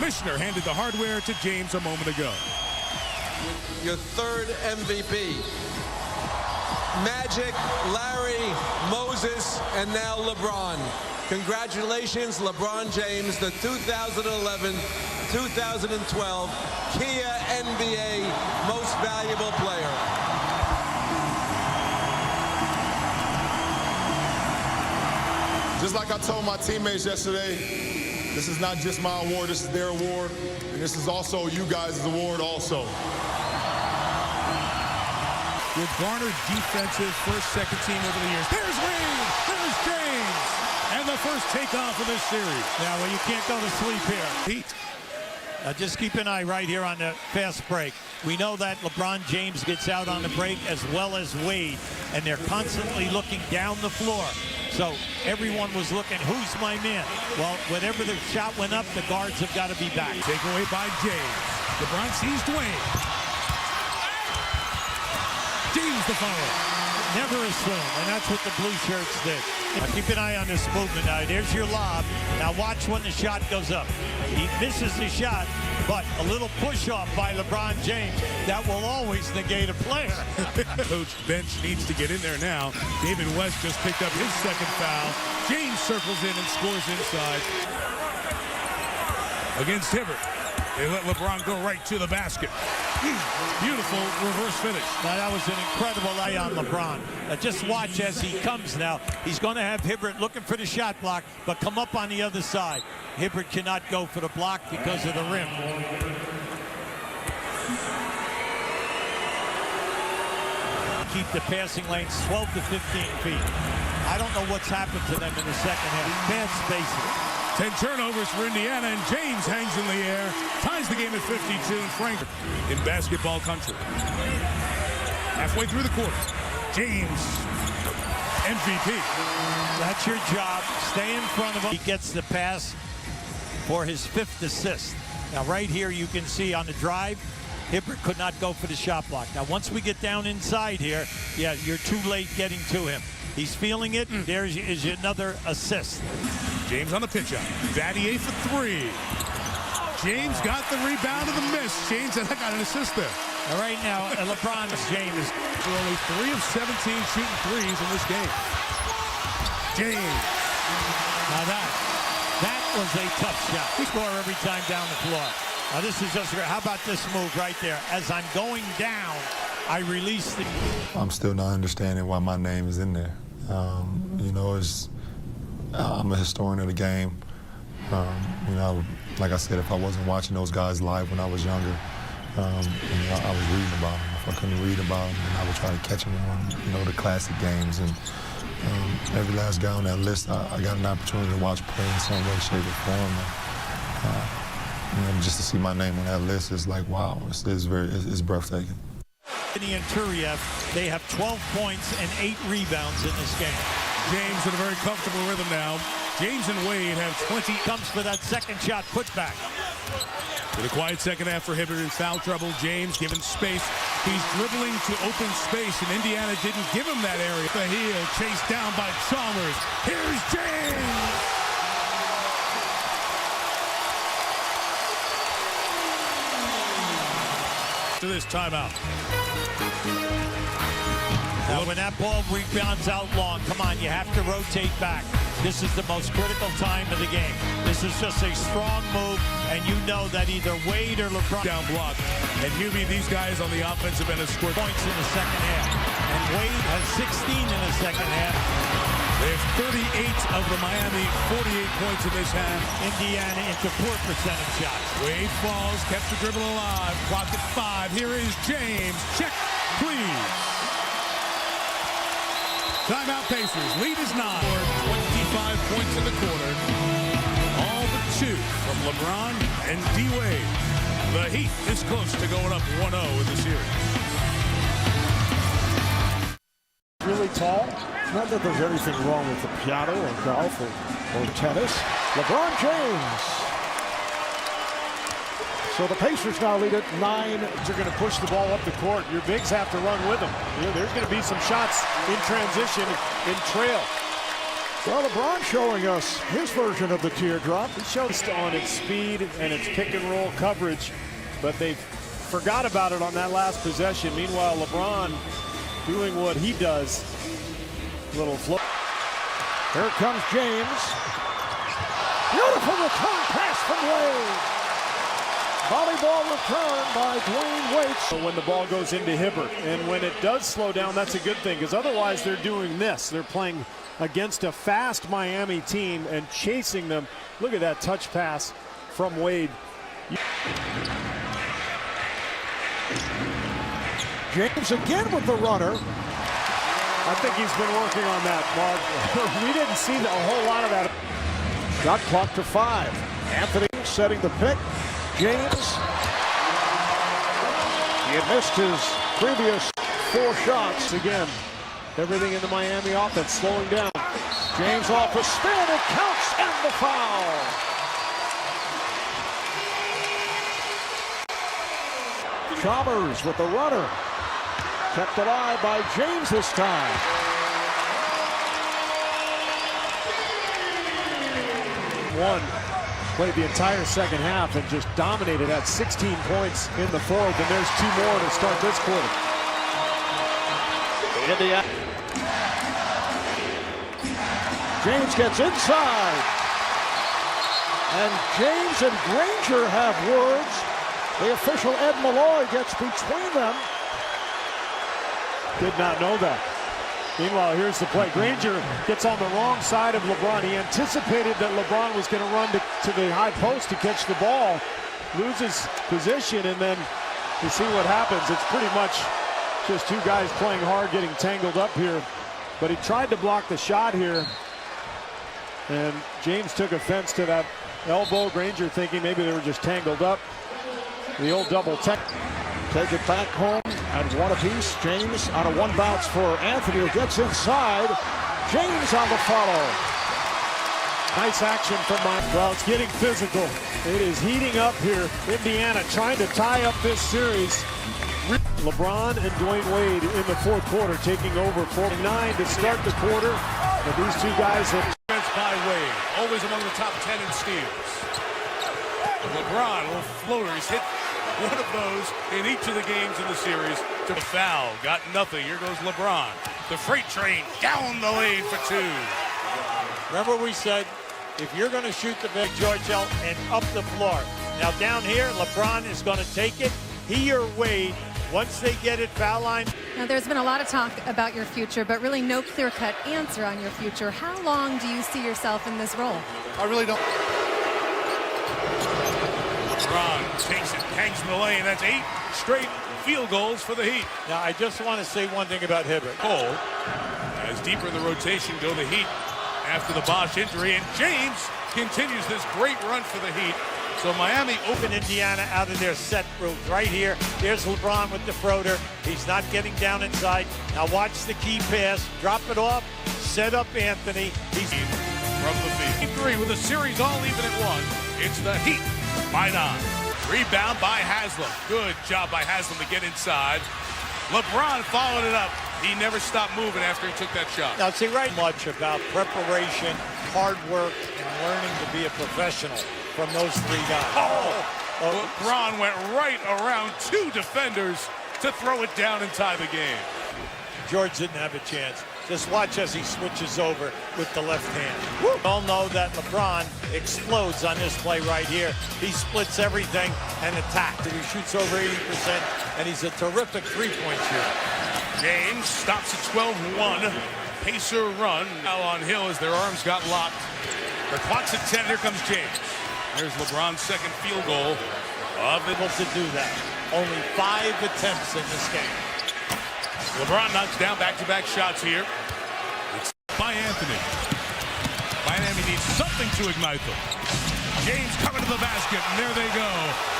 commissioner handed the hardware to James a moment ago. Your third MVP. Magic, Larry, Moses, and now LeBron. Congratulations, LeBron James, the 2011-2012 Kia NBA Most Valuable Player. Just like I told my teammates yesterday, this is not just my award, this is their award, and this is also you guys' award also. With garnered defensive first, second team over the years. There's Wade, there's James, and the first takeoff of this series. Now, well, you can't go to sleep here. Heat. Just keep an eye right here on the fast break. We know that LeBron James gets out on the break as well as Wade, and they're constantly looking down the floor. So everyone was looking, who's my man? Well, whenever the shot went up, the guards have got to be back. Takeaway by James. LeBron sees Dwayne. James the follow. Never assume, and that's what the blue shirts did. Now keep an eye on this movement. Now, there's your lob. Now watch when the shot goes up. He misses the shot, but a little push-off by LeBron James, that will always negate a player. Coach bench needs to get in there now. David West just picked up his second foul. James circles in and scores inside. Against Hibbert. They let LeBron go right to the basket. Beautiful reverse finish. Now, that was an incredible eye on LeBron. Just watch as he comes now. He's going to have Hibbert looking for the shot block, but come up on the other side. Hibbert cannot go for the block because of the rim. Keep the passing lanes 12 to 15 feet. I don't know what's happened to them in the second half. Bad spacing. 10 turnovers for Indiana, and James hangs in the air, ties the game at 52 in Frankfurt in basketball country. Halfway through the quarter, James, MVP. That's your job. Stay in front of him. He gets the pass for his 5th assist. Now, right here, you can see on the drive, Hibbert could not go for the shot block. Now, once we get down inside here, yeah, you're too late getting to him. He's feeling it. There is another assist. James on the pitch out. Vadier for 3. James got the rebound of the miss. James, I got an assist there. All right, now, LeBron James. Only 3 of 17 shooting threes in this game. James. Now that was a tough shot. We score every time down the floor. Now this is just great. How about this move right there? As I'm going down, I release the... I'm still not understanding why my name is in there. You know, I'm a historian of the game. You know, like I said, if I wasn't watching those guys live when I was younger, you know, I was reading about them. If I couldn't read about them, then I would try to catch them on, you know, the classic games. And every last guy on that list, I got an opportunity to watch play in some way, shape, or form. And, you know, just to see my name on that list is like, wow, it's breathtaking. And Turiev, they have 12 points and 8 rebounds in this game. James in a very comfortable rhythm now. James and Wade have 20. Comes for that second shot putback. With a quiet second half for Hibbert in foul trouble. James given space. He's dribbling to open space, and Indiana didn't give him that area. The heel chased down by Chalmers. Here's James! To this timeout. Now, when that ball rebounds out long, come on, you have to rotate back. This is the most critical time of the game. This is just a strong move, and you know that either Wade or LeBron... Down block. And Hubie, these guys on the offensive end have scored points in the second half. And Wade has 16 in the second half. They have 38 of the Miami 48 points in this half. Indiana into poor percentage shots. Wade falls, kept the dribble alive. Clock at 5. Here is James. Check, please. Timeout Pacers. Lead is 9. 25 points in the quarter. All but 2 from LeBron and D-Wade. The Heat is close to going up 1-0 in the series. Really tall. Not that there's anything wrong with the piano or golf or tennis. LeBron James. So the Pacers now lead at 9. They're going to push the ball up the court. Your bigs have to run with them. There's going to be some shots in transition in trail. Well, LeBron showing us his version of the teardrop. He showed us on its speed and its pick and roll coverage, but they forgot about it on that last possession. Meanwhile, LeBron doing what he does. Little float. Here comes James. Beautiful return pass from Wade. Volleyball return by Dwayne Wade. So when the ball goes into Hibbert, and when it does slow down, that's a good thing, because otherwise they're doing this. They're playing against a fast Miami team and chasing them. Look at that touch pass from Wade. James again with the runner. I think he's been working on that, Mark. We didn't see a whole lot of that. Shot clock to 5. Anthony setting the pick. James. He had missed his previous 4 shots. Again, everything in the Miami offense slowing down. James off a spin. It counts and the foul. Chalmers with the runner. Kept alive by James this time. Played the entire second half and just dominated at 16 points in the fourth, and there's 2 more to start this quarter. James gets inside. And James and Granger have words. The official Ed Malloy gets between them. Did not know that. Meanwhile, here's the play. Granger gets on the wrong side of LeBron. He anticipated that LeBron was going to run to the high post to catch the ball, loses position, and then you see what happens. It's pretty much just 2 guys playing hard, getting tangled up here. But he tried to block the shot here, and James took offense to that elbow. Granger thinking maybe they were just tangled up. The old double tech. Take it back home at 1 apiece. James on a 1 bounce for Anthony, who gets inside. James on the follow. Nice action from Mike. Well, it's getting physical. It is heating up here. Indiana trying to tie up this series. LeBron and Dwayne Wade in the fourth quarter, taking over 49 to start the quarter. But these 2 guys have... By Wade, always among the top 10 in steals. LeBron, a little floater. He's hit one of those in each of the games in the series. To the foul, got nothing. Here goes LeBron. The freight train down the lane for 2. Remember we said, if you're going to shoot the big George L and up the floor. Now down here, LeBron is going to take it. He or Wade, once they get it foul line. Now there's been a lot of talk about your future, but really no clear-cut answer on your future. How long do you see yourself in this role? I really don't. LeBron takes it, hangs in the lane. That's 8 straight field goals for the Heat. Now, I just want to say one thing about Hibbert. Cole, as deeper in the rotation go the Heat after the Bosch injury, and James continues this great run for the Heat. So Miami open Indiana out of their set route right here. There's LeBron with the floater. He's not getting down inside. Now watch the key pass. Drop it off. Set up Anthony. He's from the field. 3 with the series all even at 1. It's the Heat by 9. Rebound by Haslam. Good job by Haslam to get inside. LeBron followed it up. He never stopped moving after he took that shot. Now, see, right much about preparation, hard work, and learning to be a professional from those 3 guys. LeBron went right around 2 defenders to throw it down and tie the game. George didn't have a chance. Just watch as he switches over with the left hand. We all know that LeBron explodes on this play right here. He splits everything and attacks. He shoots over 80%, and he's a terrific three-point shooter. James stops at 12-1. Pacer run. Now on Hill as their arms got locked. The clock's at 10. Here comes James. There's LeBron's second field goal. Able to do that. Only 5 attempts in this game. LeBron knocks down back-to-back shots here. It's by Anthony. Miami needs something to ignite them. James coming to the basket, and there they go.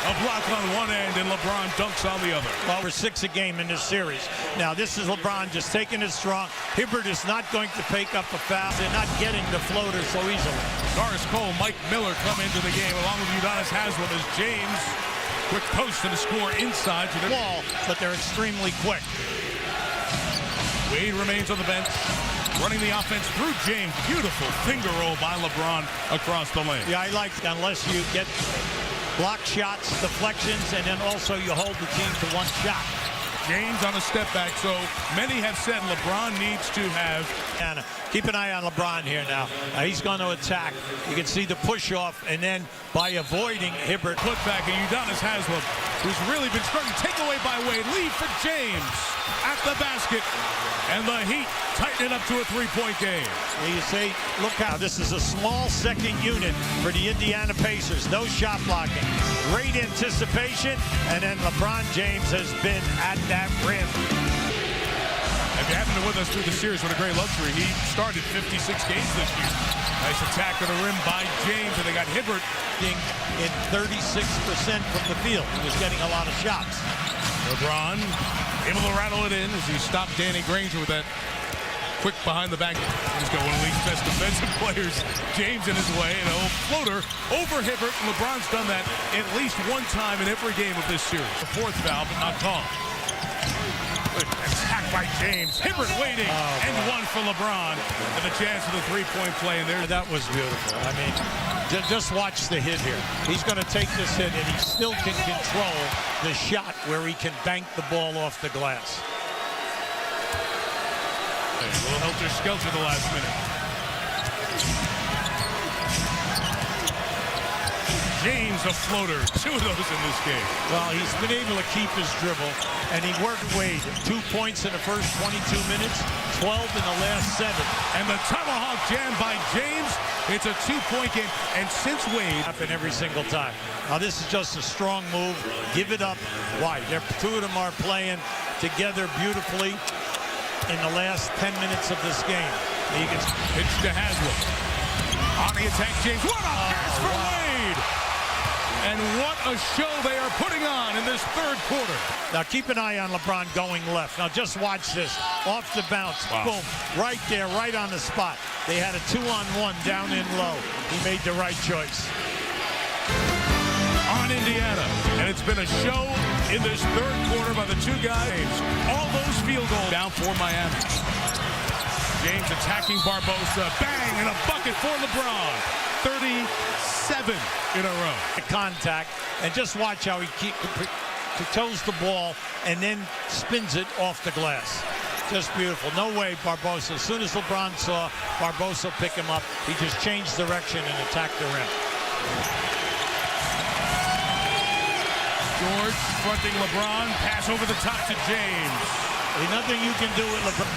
A block on one end, and LeBron dunks on the other. Well, we're 6 a game in this series. Now, this is LeBron just taking it strong. Hibbert is not going to pick up a foul. They're not getting the floater so easily. Doris Cole, Mike Miller come into the game, along with Udonis Haslam as James. Quick post and a score inside to the wall, but they're extremely quick. Wade remains on the bench. running the offense through James. Beautiful finger roll by LeBron across the lane. Yeah, I like unless you get block shots, deflections, and then also you hold the team to one shot. James on a step back, so many have said LeBron needs to have. And keep an eye on LeBron here now. He's going to attack. You can see the push off, and then by avoiding Hibbert. Put back, and Udonis Haslem, who's really been struggling. Take away by Wade. Lead for James at the basket. And the Heat tighten it up to a three-point game. You see, look how this is a small second unit for the Indiana Pacers. No shot blocking. Great anticipation, and then LeBron James has been at that rim. If you haven't been with us through the series, what a great luxury. He started 56 games this year. Nice attack on the rim by James, and they got Hibbert In 36% from the field. He was getting a lot of shots. LeBron able to rattle it in as he stopped Danny Granger with that quick behind the back. He's got one of the league's best defensive players, James, in his way, and a little floater over Hibbert. And LeBron's done that at least one time in every game of this series. The fourth foul, but not called. Attack by James. Hibbert waiting, and one for LeBron, and the chance of the three-point play in there. That was beautiful. I mean, just watch the hit here. He's going to take this hit, and he still can control the shot where he can bank the ball off the glass. A little helter-skelter the last minute. James, a floater. Two of those in this game. Well, he's been able to keep his dribble, and he worked Wade. 2 points in the first 22 minutes, 12 in the last 7. And the tomahawk jam by James. It's a two-point game, and since Wade happen every single time. Now this is just a strong move. Give it up. Why? Two of them are playing together beautifully in the last 10 minutes of this game. You can pitch to Haslem. On the attack, James. What a pass for Wade! And what a show they are putting on in this third quarter. Now keep an eye on LeBron going left. Now just watch this. Off the bounce. Wow. Boom. Right there, right on the spot. They had a 2-on-1 down in low. He made the right choice. On Indiana. And it's been a show in this third quarter by the two guys. All those field goals down for Miami. James attacking Barbosa. Bang! And a bucket for LeBron. 37 in a row. Contact, and just watch how he toes the ball and then spins it off the glass. Just beautiful. No way, Barbosa. As soon as LeBron saw Barbosa pick him up, he just changed direction and attacked the rim. George fronting LeBron. Pass over the top to James. There's nothing you can do with LeBron.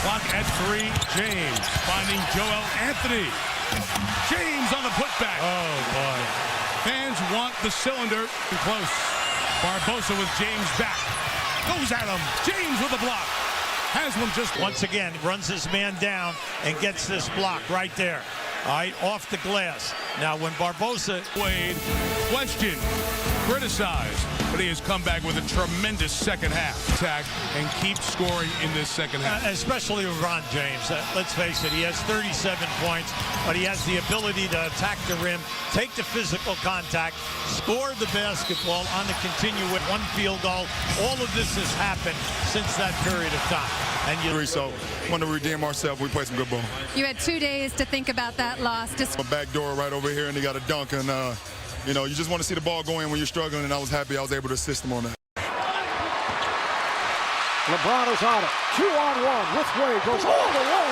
Clock at 3. James finding Joel Anthony. James on the putback. Oh, boy. Fans want the cylinder. Close. Barbosa with James back. Goes at him. James with a block. Haslem just once again runs his man down and gets this block right there. All right, off the glass. Now, when Barbosa... Wade, questioned, criticized, but he has come back with a tremendous second half attack and keeps scoring in this second half. Especially LeBron James. Let's face it, he has 37 points, but he has the ability to attack the rim, take the physical contact, score the basketball on the continue with one field goal. All of this has happened since that period of time. And so want to redeem ourselves. We play some good ball. You had 2 days to think about that loss. A back door right over here, and they got a dunk, and you know, you just want to see the ball go in when you're struggling, and I was happy I was able to assist them on that. LeBron is on it. 2-on-1 with Wade. Goes all the way.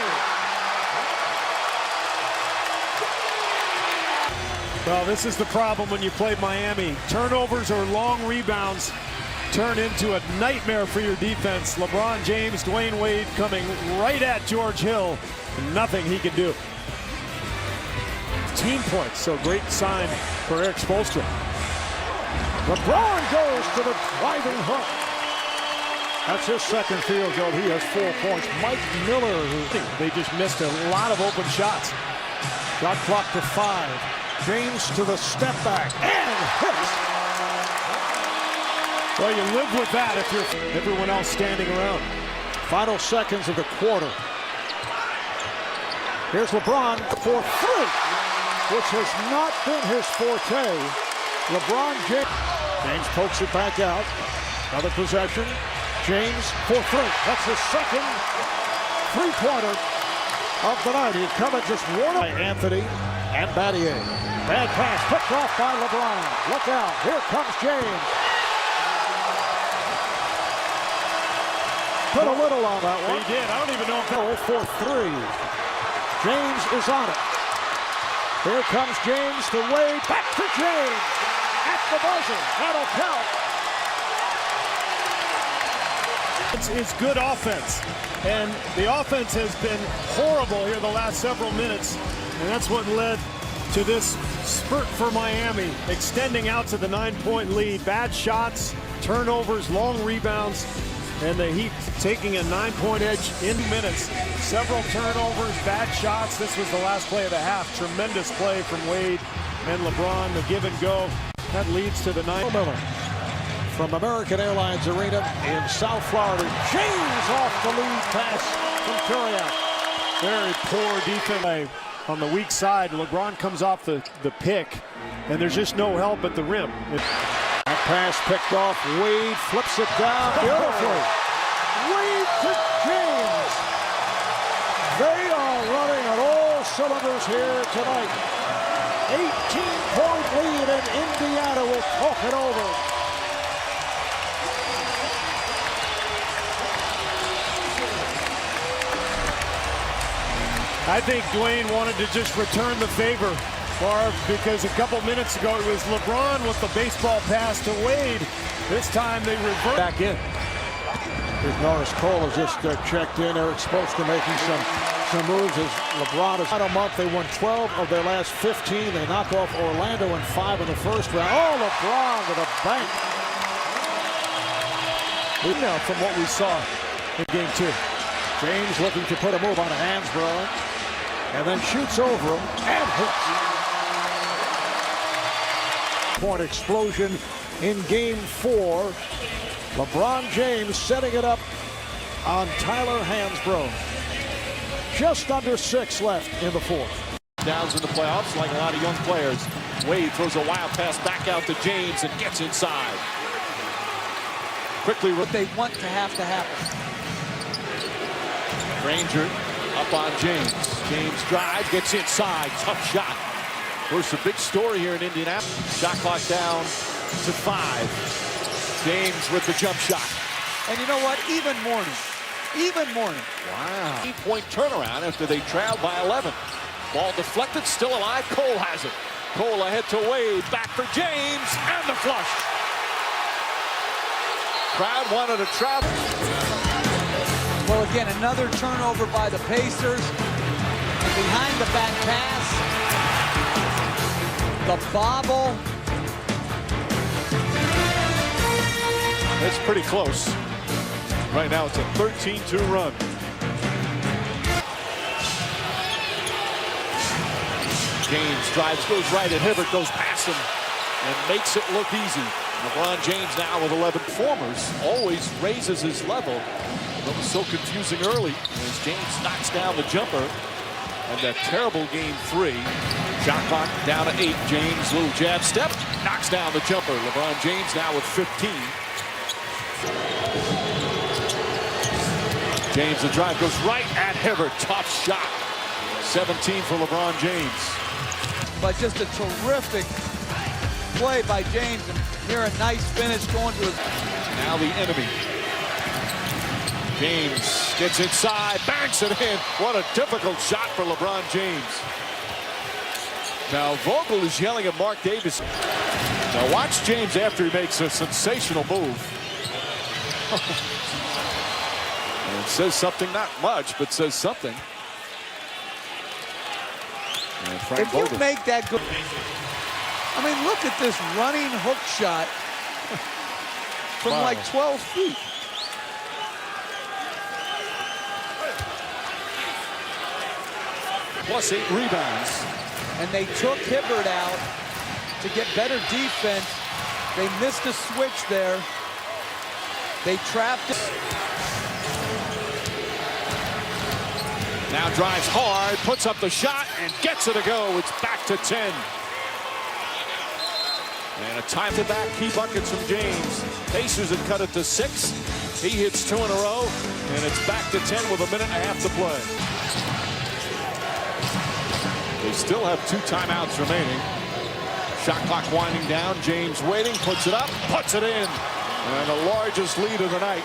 Well, this is the problem when you play Miami. Turnovers or long rebounds turn into a nightmare for your defense. LeBron James, Dwayne Wade coming right at George Hill. Nothing he can do. Team points, so great sign for Eric Spoelstra. LeBron goes to the driving hook. That's his second field goal. He has 4 points. Mike Miller, they just missed a lot of open shots. Shot clock to 5. James to the step back and hits. Well, you live with that if you're everyone else standing around. Final seconds of the quarter. Here's LeBron for 3, which has not been his forte. LeBron James pokes it back out. Another possession. James for 3. That's his second three-pointer of the night. He covered just one by Anthony and Battier. Bad pass picked off by LeBron. Look out, here comes James. Put a little on that one. He did. I don't even know if that... For three. James is on it. Here comes James to Wade. Back to James. At the buzzer. That'll count. It's good offense. And the offense has been horrible here the last several minutes. And that's what led to this spurt for Miami, extending out to the 9-point lead. Bad shots, turnovers, long rebounds, and the Heat taking a 9-point edge in minutes. Several turnovers, bad shots. This was the last play of the half. Tremendous play from Wade and LeBron, the give and go. That leads to the 9. Miller from American Airlines Arena in South Florida. James off the lead pass from Kuriak. Very poor defense on the weak side. LeBron comes off the pick, and there's just no help at the rim. That pass picked off. Wade flips it down beautifully. Wade to James. They are running on all cylinders here tonight. 18-point lead, and Indiana will talk it over. I think Dwayne wanted to just return the favor, Barb, because a couple minutes ago it was LeBron with the baseball pass to Wade. This time they revert back in. Here's Norris Cole has just checked in. Eric Spoelstra making some moves as LeBron is out a month. They won 12 of their last 15. They knock off Orlando in 5 in the first round. Oh, LeBron with a bank. Now from what we saw in game 2. James looking to put a move on Hansbrough. And then shoots over him and hits. Point explosion in game 4. LeBron James setting it up on Tyler Hansbrough. Just under 6 left in the 4th. Downs in the playoffs like a lot of young players. Wade throws a wild pass back out to James and gets inside. Quickly what they want to happen. Granger up on James. James drives, gets inside. Tough shot. Of course, a big story here in Indianapolis. Shot clock down to 5. James with the jump shot. And you know what? Even morning. Wow. 8-point turnaround after they trailed by 11. Ball deflected, still alive. Cole has it. Cole ahead to Wade. Back for James. And the flush. Crowd wanted to travel. Well, again, another turnover by the Pacers. And behind the back pass. The bobble. It's pretty close. Right now it's a 13-2 run. James drives, goes right at Hibbert, goes past him, and makes it look easy. LeBron James now with 11 performers, always raises his level. That was so confusing early as James knocks down the jumper. And that terrible game 3. Shot clock down to 8. James, little jab step, knocks down the jumper. LeBron James now with 15. James, the drive goes right at Hibbert. Tough shot. 17 for LeBron James. But just a terrific play by James. And here a nice finish going to his... Now the enemy. James gets inside, banks it in. What a difficult shot for LeBron James. Now Vogel is yelling at Mark Davis. Now watch James after he makes a sensational move. And it says something, not much, but says something. And Frank if you Vogel. make that good... I mean, look at this running hook shot from like 12 feet. Plus 8 rebounds. And they took Hibbert out to get better defense. They missed a switch there. They trapped it. Now drives hard, puts up the shot, and gets it to go. It's back to 10. And a time to back, key buckets from James. Pacers had cut it to 6. He hits 2 in a row, and it's back to 10 with a minute and a half to play. They still have 2 timeouts remaining. Shot clock winding down. James waiting, puts it up, puts it in. And the largest lead of the night.